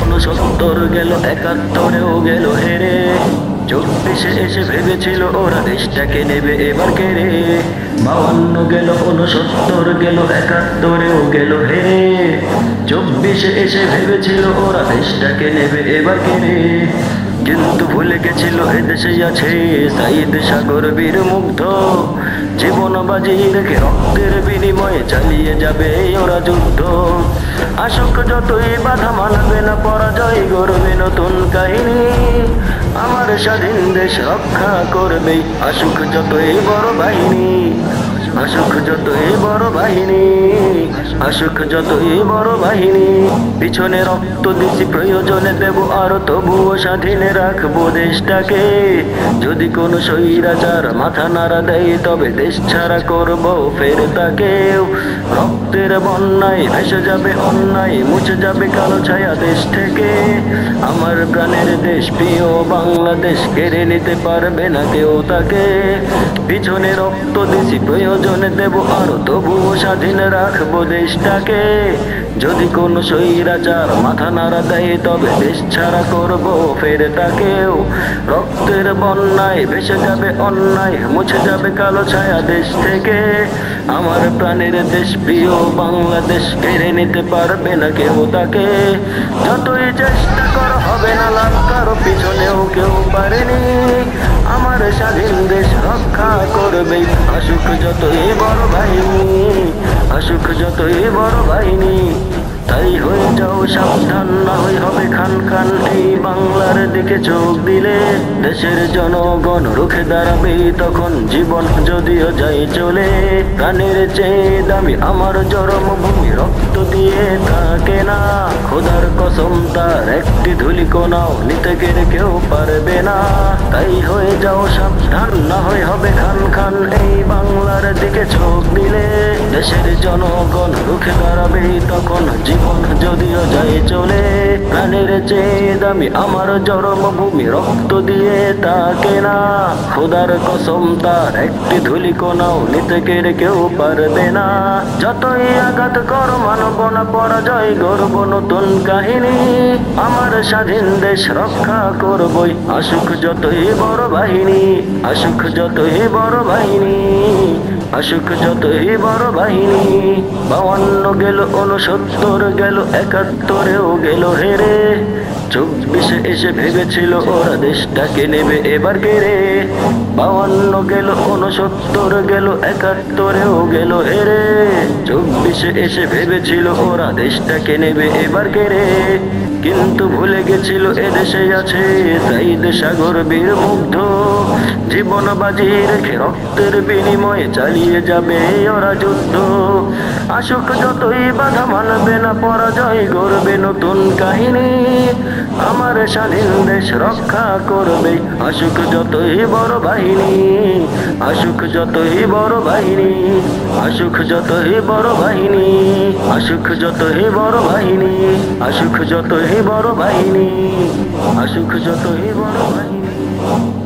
69 গেল, 71-এও গেল হেরে। 24-এ এসে ভেবেছিল ওরা দেশটাকে নেবে এবার কেড়ে। 52 গেল, 69 গেল, 71-এও গেল হেরে। 24-এ এসে ভেবেছিল ওরা দেশটাকে নেবে এবার কেড়ে। কিন্তু ভুলে গেছিল এদেশে আছে সাইদ সাগর বীর মুগ্ধ। জীবন বাজি রেখে রক্তের বিনিময়ে চালিয়ে যাবে ওরা যুদ্ধ। আসুক যতই বাধা, মানবে না পরাজয়, গড়বে নতুন কাহিনী। আমার স্বাধীন দেশ রক্ষা করবে, আসুক যতই বড় বাহিনী। আসুক যতই বড় বাহিনী, আসুক যতই বড় বাহিনী। পিছনে রক্ত দিছি, প্রয়োজনে দেব আরো, তবুও স্বাধীনে রাখবো দেশটাকে। যদি কোনো স্বৈরাচার মাথা নাড়া দেয়, তবে দেশ ছাড়া করবো ফের তাকেও। রক্তের বন্যায় ভেসে যাবে অন্যায়, মুছে যাবে কালো ছায়া দেশ থেকে। আমার প্রাণের দেশ প্রিয় বাংলাদেশ, কেড়ে নিতে পারবে না কেউ তাকে। পিছনে রক্ত দিছি, প্রয়োজনে দেব আরো, তবুও স্বাধীন রাখবো দেশটাকে। যদি কোনো স্বৈরাচার মাথা নাড়া দেয়, তবে দেশ ছাড়া করবো ফের তাকেও। রক্তের বন্যায় ভেসে যাবে অন্যায়, মুছে যাবে কালো ছায়া দেশ থেকে। আমার প্রাণের দেশ প্রিয় বাংলাদেশ, কেড়ে নিতে পারবে না কেউ তাকে। যতই চেষ্টা কর হবে না লাভ, কারো পিছনেও কেউ পারেনি। আমার স্বাধীন দেশ রক্ষা করবে, আসুক যতই বড় বাহিনী। আসুক যতই বড় বাহিনী। তাই হয়ে যাও সাবধান, না হয়ে হবে খান খান। এই বাংলার দিকে চোখ দিলে দেশের জনগণ রুখে দাঁড়াবে তখন, জীবন যদিও যাই চলে। প্রাণের চেয়ে দামি আমার জন্মভূমি, রক্ত দিয়ে থাকে না। খোদার কসম তার একটি ধূলিকণাও নিতে গেলে কেউ পারবে না। তাই হয়ে যাও সাবধান, না হয়ে হবে খান খান। এই বাংলার দিকে চোখ দিলে দেশের জনগণ রুখে দাঁড়াবে তখন, জীবন যদিও যায় চলে। প্রাণের চেয়ে দামি আমার জন্মভূমি, রক্ত দিয়ে তাকে না। খোদার কসম তার একটি ধূলিকণাও নিতে গেলে কেউ পারবে না। যতই আঘাত কর মানব না পরাজয়, গর্ব নতুন কাহিনী। আমার স্বাধীন দেশ রক্ষা করবই, আসুক যতই বড় বাহিনী। আসুক যতই বড় বাহিনী, আসুক যতই বড় বাহিনী। 52 গেল, 69 গেল, 71-এও গেল হেরে। 24-এ এসে ভেবেছিল ওরা দেশটাকে নেবে এবার কেড়ে। 52 গেল, 69 গেল, 71-এও গেল হেরে। 24-এ এসে ভেবেছিল ওরা দেশটাকে নেবে এবার কেড়ে। কিন্তু ভুলে গেছিল এদেশে আছে সাইদ সাগর বীর মুগ্ধ। জীবন বাজি রেখে রক্তের বিনিময়ে চালিয়ে যাবে ওরা যুদ্ধ। আসুক যতই বাধা, মানবে না পরাজয়, গড়বে নতুন কাহিনী। আমার স্বাধীন দেশ রক্ষা করবে, আসুক যতই বড় বাহিনী। আসুক যতই বড় বাহিনী, আসুক যতই বড় বাহিনী। আসুক যতই বড় বাহিনী, আসুক যতই বড় বাহিনী। আসুক যতই বড় বাহিনী।